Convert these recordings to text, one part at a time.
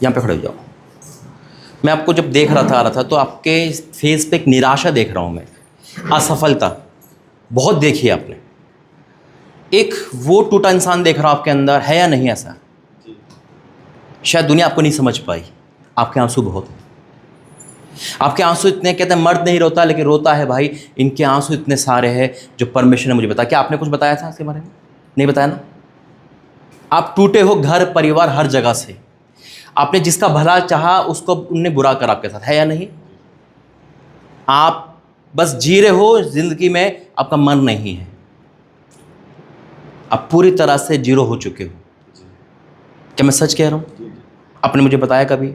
यहाँ पे खड़े हो जाओ। मैं आपको जब देख रहा था आ रहा था तो आपके फेस पे एक निराशा देख रहा हूँ मैं, असफलता बहुत देखी है आपने। एक वो टूटा इंसान देख रहा हूँ आपके अंदर, है या नहीं ऐसा? शायद दुनिया आपको नहीं समझ पाई। आपके आंसू बहुत, आपके आंसू इतने, कहते हैं मर्द नहीं रोता लेकिन रोता है भाई। इनके आंसू इतने सारे हैं जो परमेश्वर ने मुझे बताया। क्या आपने कुछ बताया था इसके बारे में? नहीं बताया ना। आप टूटे हो घर परिवार हर जगह से। आपने जिसका भला चाहा उसको उनने बुरा करा आपके साथ, है या नहीं? आप बस जी रहे हो जिंदगी में, आपका मन नहीं है। आप पूरी तरह से जीरो हो चुके हो। क्या मैं सच कह रहा हूं? आपने मुझे बताया कभी?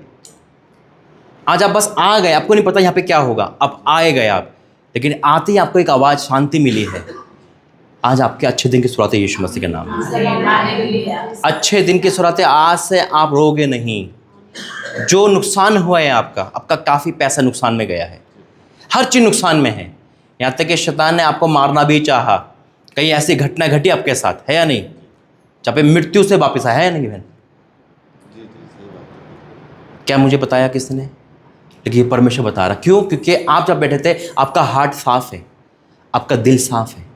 आज आप बस आ गए, आपको नहीं पता यहाँ पे क्या होगा, आप आए गए आप, लेकिन आते ही आपको एक आवाज़ शांति मिली है। आज आपके अच्छे दिन की शुरुआत है यीशु मसीह के नाम में। अच्छे दिन की शुरुआत है। आज से आप रोगे नहीं। जो नुकसान हुआ है आपका काफ़ी पैसा नुकसान में गया है, हर चीज़ नुकसान में है। यहाँ तक कि शैतान ने आपको मारना भी चाहा। कहीं ऐसी घटना घटी आपके साथ, है या नहीं? जब पे मृत्यु से वापस आया, है या नहीं बहन? क्या मुझे बताया किसने? लेकिन ये परमेश्वर बता रहा। क्यों? क्योंकि आप जब बैठे थे आपका हार्ट साफ है, आपका दिल साफ है,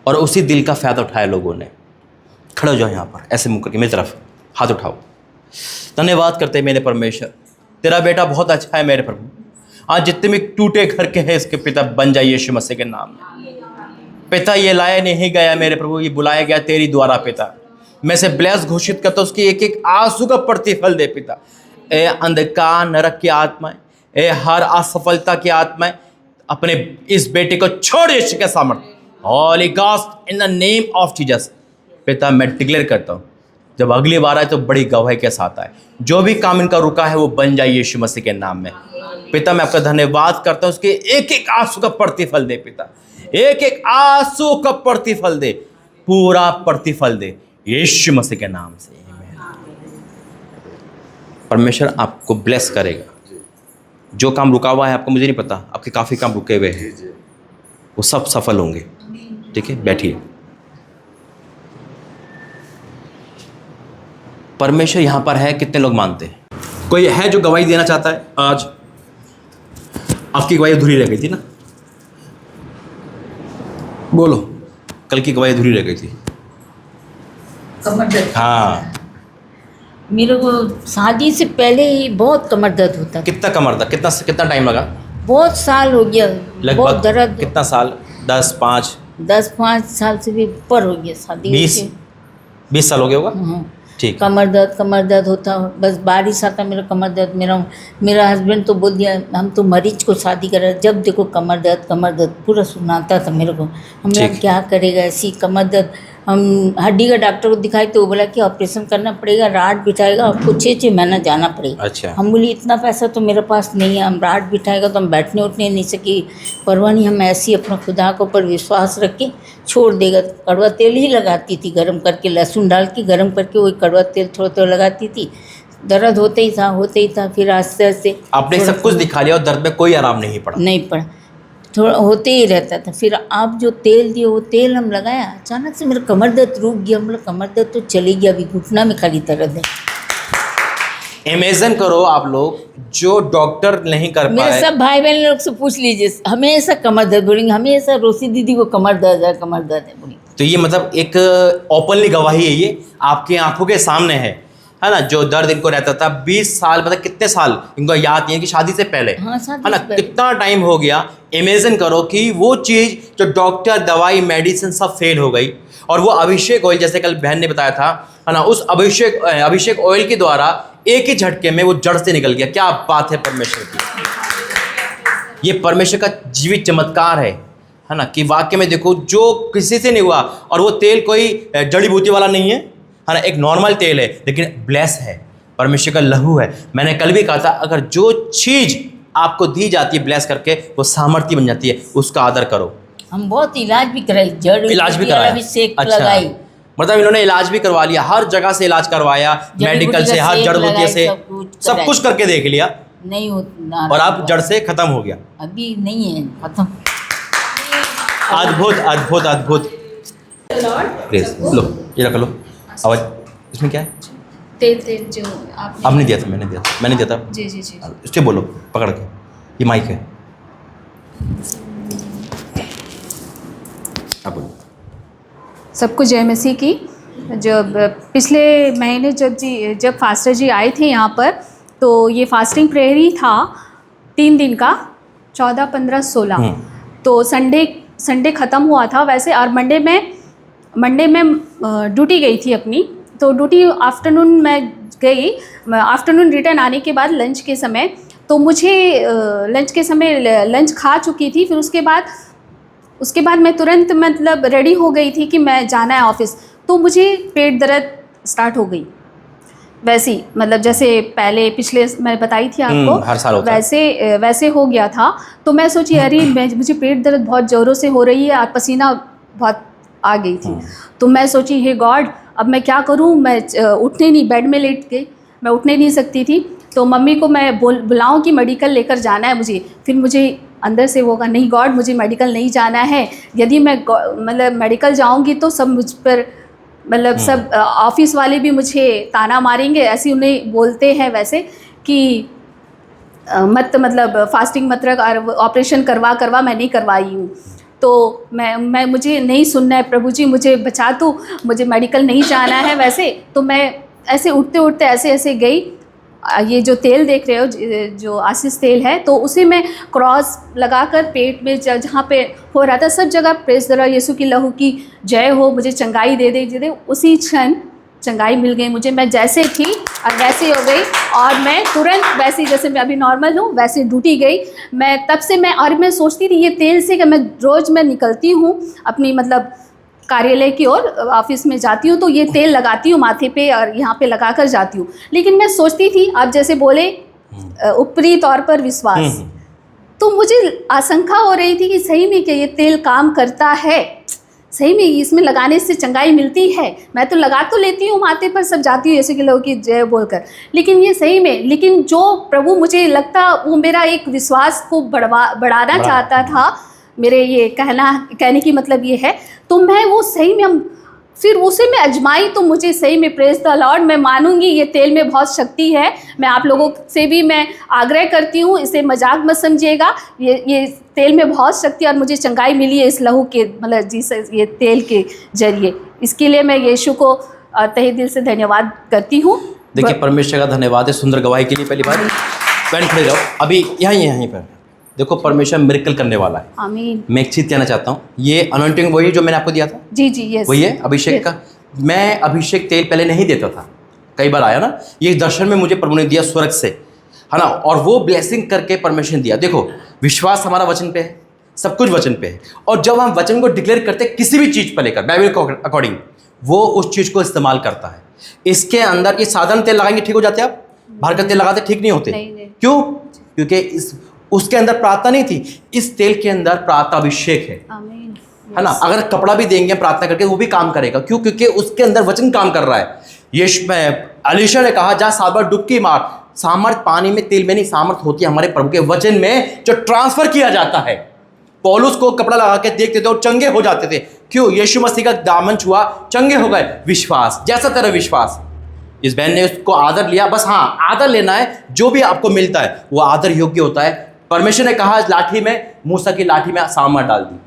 और उसी दिल का फ़ायदा उठाया लोगों ने। खड़े हो जाओ यहाँ पर, ऐसे मुंह करके मेरी तरफ हाथ उठाओ। धन्यवाद करते हैं मेरे परमेश्वर, तेरा बेटा बहुत अच्छा है मेरे प्रभु। आज जितने भी टूटे घर के हैं इसके पिता बन जाइए यीशु मसीह के नाम में। पिता ये लाया नहीं गया मेरे प्रभु, ये बुलाया गया तेरी द्वारा पिता। मैं से ब्लेस घोषित करता हूँ, उसकी एक एक आंसू का प्रतिफल दे पिता। ए अंधकार नरक की आत्माएं, ए हर असफलता की आत्माएं, अपने इस बेटे को छोड़ यीशु के सामर्थ्य, Holi ghost in the name of Jesus. पिता मैं डिक्लेयर करता हूँ, जब अगली बार आए तो बड़ी गवाही के साथ आए। जो भी काम इनका रुका है वो बन जाए यीशु मसीह के नाम में। पिता मैं आपका धन्यवाद करता हूँ, उसके एक एक आंसू का प्रतिफल दे पिता, एक एक आंसू का प्रतिफल दे, पूरा प्रतिफल दे यीशु मसीह के नाम से। परमेश्वर आपको ब्लेस करेगा। जो काम रुका हुआ है आपको, मुझे नहीं पता, आपके काफ़ी काम रुके हुए हैं, वो सब सफल होंगे। ठीक है, बैठिए। परमेश्वर यहाँ पर है। कितने लोग मानते हैं? कोई है जो गवाही देना चाहता है? आज आपकी गवाही अधूरी रह गई थी ना, बोलो। कल की गवाही अधूरी रह गई थी। हाँ, मेरे को शादी से पहले ही बहुत कमर दर्द होता था। कितना कमर दर्द? कितना टाइम लगा? बहुत साल हो गया, बहुत लगभग दर्द। कितना साल? 10-5 साल से भी ऊपर हो गया शादी। 20 साल हो गया होगा। ठीक। कमर दर्द होता, बस बारिश आता मेरा कमर दर्द। मेरा हस्बैंड तो बोल दिया हम तो मरीज को शादी कर रहे, जब देखो कमर दर्द पूरा सुनाता था मेरे को। हमने क्या करेगा ऐसी कमर दर्द। हम हड्डी का डॉक्टर को दिखाए तो वो बोला कि ऑपरेशन करना पड़ेगा, राड बिठाएगा, आपको 6 महीना जाना पड़ेगा। अच्छा। हम बोली इतना पैसा तो मेरे पास नहीं है, हम राड बिठाएगा तो हम बैठने उठने नहीं सके। परवाह नहीं, हम ऐसी अपना खुदा के ऊपर विश्वास रख के छोड़ देगा। कड़वा तेल ही लगाती थी गरम करके, लहसुन डाल के गरम करके वही कड़वा तेल थोड़ा लगाती थी। दर्द होते ही था। फिर आस्ते आस्ते आपने सब कुछ दिखा लिया और दर्द में कोई आराम नहीं पड़ा। थोड़ा होते ही रहता था। फिर आप जो तेल दिए वो तेल हम लगाया, अचानक से मेरा कमर दर्द रुक गया। मतलब कमर दर्द तो चली गया, अभी घुटना में खाली दर्द है। इमेजिन करो आप लोग, जो डॉक्टर नहीं कर पाए। मेरे सब भाई बहन लोग से पूछ लीजिए, हमेशा कमर दर्द बोलेंगे, हमेशा रोसी दीदी को कमर दर्द है बोलेंगे। तो ये मतलब एक ओपनली गवाही है, ये आपकी आंखों के सामने है ना। जो दर्द इनको रहता था 20 साल, मतलब कितने साल इनको याद नहीं है कि शादी से पहले, हाँ, है ना, कितना टाइम हो गया। इमेजिन करो कि वो चीज़ जो डॉक्टर, दवाई, मेडिसिन सब फेल हो गई, और वो अभिषेक ऑयल, जैसे कल बहन ने बताया था, है ना, उस अभिषेक ऑयल के द्वारा एक ही झटके में वो जड़ से निकल गया। क्या बात है परमेश्वर की। ये परमेश्वर का जीवित चमत्कार है ना, कि वाक्य में देखो जो किसी से नहीं हुआ, और वो तेल कोई जड़ी बूटी वाला नहीं है ना, एक नॉर्मल तेल है, लेकिन ब्लेस है, परमेश्वर का लहू है। मैंने कल भी कहा था, अगर जो चीज़ आपको दी जाती है ब्लेस करके, वो सामर्थ्य बन जाती है, उसका आदर करो। हम बहुत इलाज भी कराई, इलाज भी कराया। अच्छा, लगाई, मतलब इन्होंने इलाज भी करवा लिया, हर जगह से इलाज करवाया, मेडिकल से, हर जड़ बूटी से, सब कुछ करके देख लिया, नहीं होता, और आप जड़ से खत्म हो गया। अभी नहीं है खत्म। अद्भुत अद्भुत अद्भुत। प्लीज लो, ये रख लो। आवाज इसमें क्या है? तेल तेल जो आपने आपने दिया था, मैंने दिया था। जी जी जी इससे बोलो पकड़ के, ये माइक है, आप बोलो। सबको जय मसीह की। जब पिछले महीने जब फास्टर जी आए थे यहाँ पर, तो ये फास्टिंग प्रेयर ही था 3 दिन का, 14, 15, 16। तो संडे ख़त्म हुआ था वैसे, और मंडे में ड्यूटी गई थी अपनी। तो ड्यूटी आफ्टरनून में गई, आफ्टरनून रिटर्न आने के बाद लंच के समय, तो मुझे लंच के समय लंच खा चुकी थी। फिर उसके बाद मैं तुरंत मतलब रेडी हो गई थी कि मैं जाना है ऑफिस। तो मुझे पेट दर्द स्टार्ट हो गई, वैसे ही मतलब जैसे पहले पिछले मैं बताई थी आपको, हर साल होता है। वैसे हो गया था। तो मैं सोची अरे मुझे पेट दर्द बहुत ज़ोरों से हो रही है और पसीना बहुत आ गई थी। तो मैं सोची हे गॉड, अब मैं क्या करूं। मैं उठने नहीं, बेड में लेट गई, मैं उठने नहीं सकती थी। तो मम्मी को मैं बुलाऊं कि मेडिकल लेकर जाना है मुझे। फिर मुझे अंदर से होगा नहीं गॉड, मुझे मेडिकल नहीं जाना है। यदि मैं मतलब मेडिकल जाऊंगी तो सब मुझ पर मतलब सब ऑफिस वाले भी मुझे ताना मारेंगे, ऐसे उन्हें बोलते हैं वैसे कि मत मतलब फास्टिंग मत रख, और ऑपरेशन करवा मैं नहीं करवाई हूँ। तो मैं मुझे नहीं सुनना है, प्रभु जी मुझे बचा दो, मुझे मेडिकल नहीं जाना है वैसे। तो मैं ऐसे उठते ऐसे गई। ये जो तेल देख रहे हो जो आशीष तेल है, तो उसे मैं क्रॉस लगाकर पेट में जहाँ पे हो रहा था सब जगह प्रेस दरा यीशु की लहू की जय हो, मुझे चंगाई दे दे। उसी क्षण चंगाई मिल गई मुझे। मैं जैसे थी और वैसे हो गई, और मैं तुरंत वैसे जैसे मैं अभी नॉर्मल हूँ वैसे ड्यूटी गई। मैं तब से मैं सोचती थी ये तेल से कि मैं रोज़ मैं निकलती हूँ अपनी मतलब कार्यालय की ओर, ऑफिस में जाती हूँ तो ये तेल लगाती हूँ माथे पे और यहाँ पे लगा कर जाती हूँ। लेकिन मैं सोचती थी आप जैसे बोले ऊपरी तौर पर विश्वास, तो मुझे आशंका हो रही थी कि सही में क्या ये तेल काम करता है, सही में इसमें लगाने से चंगाई मिलती है। मैं तो लगा तो लेती हूँ माथे पर, सब जाती हूँ ऐसे कि लोगों की जय बोलकर, लेकिन ये सही में, लेकिन जो प्रभु मुझे लगता वो मेरा एक विश्वास को बढ़ाना चाहता था। मेरे ये कहने की मतलब ये है। तो मैं वो सही में फिर उसे मैं अजमाई, तो मुझे सही में प्रेज द लॉर्ड, मैं मानूंगी ये तेल में बहुत शक्ति है। मैं आप लोगों से भी मैं आग्रह करती हूँ, इसे मजाक मत समझिएगा, ये तेल में बहुत शक्ति और मुझे चंगाई मिली है इस लहू के मतलब ये तेल के जरिए। इसके लिए मैं यीशु को तहे दिल से धन्यवाद करती हूँ। देखिए परमेश्वर का धन्यवाद है सुंदर गवाही के लिए। पहली बात पैन खड़े रहो, अभी यहीं पर देखो परमेश्वर मिरेकल करने वाला है। आमीन। मैं एक चीज़ कहना चाहता हूँ, ये अनॉइंटिंग वही जो मैंने आपको दिया था। जी यस, वही है अभिषेक का। मैं अभिषेक तेल पहले नहीं देता था, कई बार आया ना, ये दर्शन में मुझे प्रभु ने दिया स्वर्ग से, है ना, और वो ब्लेसिंग करके परमेश्वर ने दिया। देखो विश्वास हमारा वचन पे है, सब कुछ वचन पे है, और जब हम वचन को डिक्लेयर करते हैं किसी भी चीज़ पर लेकर बाइबल को अकॉर्डिंग, वो उस चीज़ को इस्तेमाल करता है। इसके अंदर ये साधारण तेल लगाएंगे ठीक हो जाते हैं, आप बाहर का तेल लगाते ठीक नहीं होते। नहीं। क्यों? क्योंकि उसके अंदर प्रार्थना नहीं थी, इस तेल के अंदर प्रार्थना अभिषेक है। आमीन। है ना, अगर कपड़ा भी देंगे प्रार्थना करके वो भी काम करेगा। क्यों? क्योंकि उसके अंदर वचन काम कर रहा है। यीशु अलीशा ने कहा जा साबर डुबकी मार, सामर्थ पानी में तेल में नहीं, सामर्थ होती है हमारे प्रभु के वचन में जो ट्रांसफर किया जाता है। पौलुस को कपड़ा लगा के देखते थे और चंगे हो जाते थे। क्यों? यीशु मसीह का दामन छुआ, चंगे हो गए। विश्वास, जैसा तेरा विश्वास। इस बहन ने उसको आदर लिया, बस हाँ आदर लेना है, जो भी आपको मिलता है वो आदर योग्य होता है। परमेश्वर ने कहा लाठी में, मूसा की लाठी में सामर डाल दी,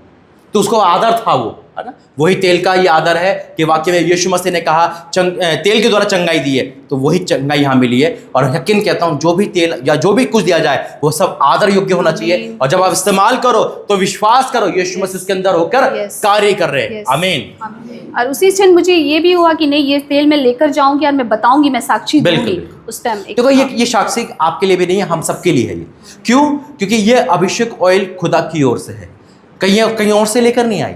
तो उसको आदर था वो, है ना। वही तेल का ये आदर है कि वाक्य में यीशु मसीह ने कहा तेल के द्वारा चंगाई दी है, तो वही चंगाई यहाँ मिली है। और यकीन कहता हूँ जो भी तेल या जो भी कुछ दिया जाए वो सब आदर योग्य होना चाहिए, और जब आप इस्तेमाल करो तो विश्वास करो यीशु मसीह के अंदर होकर कार्य कर रहे हैं। आमीन। और उसी क्षण मुझे ये भी हुआ कि नहीं ये तेल मैं लेकर जाऊंगी और मैं बताऊंगी, मैं साक्षी दूंगी उस टाइम। देखो ये साक्षी आपके लिए भी नहीं है, हम सबके लिए है ये। क्यों? क्योंकि ये अभिषेक ऑयल खुदा की ओर से है, कहीं और से लेकर नहीं आई,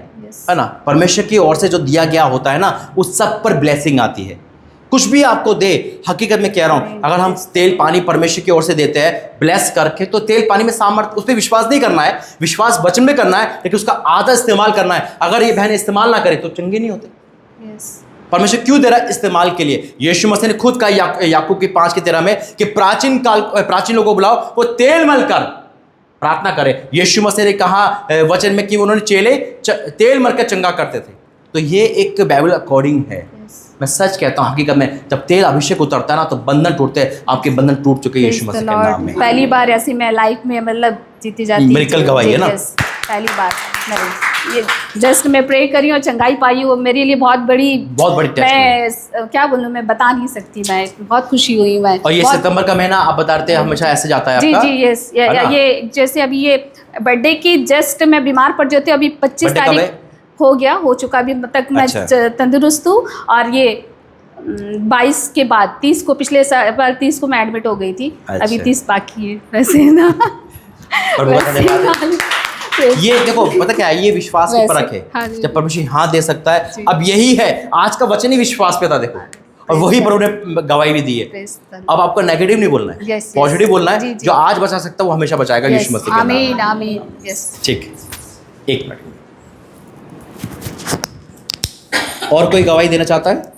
है ना। परमेश्वर की ओर से जो दिया गया होता है ना, उस सब पर ब्लेसिंग आती है। कुछ भी आपको दे, हकीकत में कह रहा हूँ, अगर हम तेल पानी परमेश्वर की ओर से देते हैं ब्लेस करके, तो तेल पानी में सामर्थ्य, उस पर विश्वास नहीं करना है, विश्वास वचन में करना है, लेकिन उसका आधा इस्तेमाल करना है। अगर ये बहन इस्तेमाल ना करे तो चंगे नहीं होते। परमेश्वर क्यों दे रहा है? इस्तेमाल के लिए। यीशु मसीह ने खुद कहा याकूब की 5:13 में कि प्राचीन लोगों को बुलाओ, वो तेल मलकर प्रार्थना करे। यीशु मसीह ने कहा वचन में कि उन्होंने चेले तेल मलकर चंगा करते थे। तो ये एक बाइबल अकॉर्डिंग है, मैं सच कहता हूँ, हकीकत में जब तेल अभिषेक उतरता है ना तो बंधन टूटते हैं, आपके बंधन टूट चुके हैं यीशु Praise मसीह the के Lord. नाम में। पहली बार ऐसी मैं लाइफ में मतलब जीती जाती Miracle गवाही है ना? Yes, पहली बार मैं ये जस्ट मैं प्रे करी और चंगाई पाई, वो मेरे लिए बहुत बड़ी टेस्ट मैं क्या बोलूँ, मैं बता नहीं सकती, मैं बहुत खुशी हुई मैं। और ये बहुत- सितंबर का महीना आप बता रहे थे हमेशा ऐसे जाता है जी आपका? जी यस, है ना? ये जैसे अभी ये बर्थडे की जस्ट मैं बीमार पड़ जाती हूँ, अभी 25 Birthday कब तारीख हो चुका, अभी तक मैं अच्छा। तंदुरुस्त हूँ। और ये 22 के बाद 30 को पिछले साल 30 को मैं एडमिट हो गई थी, अच्छा। अभी 30 बाकी है वैसे ना। प्रभु का धन्यवाद है। ये देखो पता क्या है, ये विश्वास की वैसे, परख है। हाँ जी। जब परमेश्वर हाँ दे सकता है, जी। अब यही है आज का वचन ही विश्वास पे था देखो, और वही प्रभु ने गवाही भी दी है। Praise the Lord. अब आपको नेगेटिव नहीं बोलना है, Yes, yes. पॉजिटिव बोलना है। जी, जी। जो आज बचा सकता है वो हमेशा बचाएगा Yes, यीशु मसीह के नाम में। आमीन आमीन यस। ठीक, एक मिनट और कोई गवाही देना चाहता है?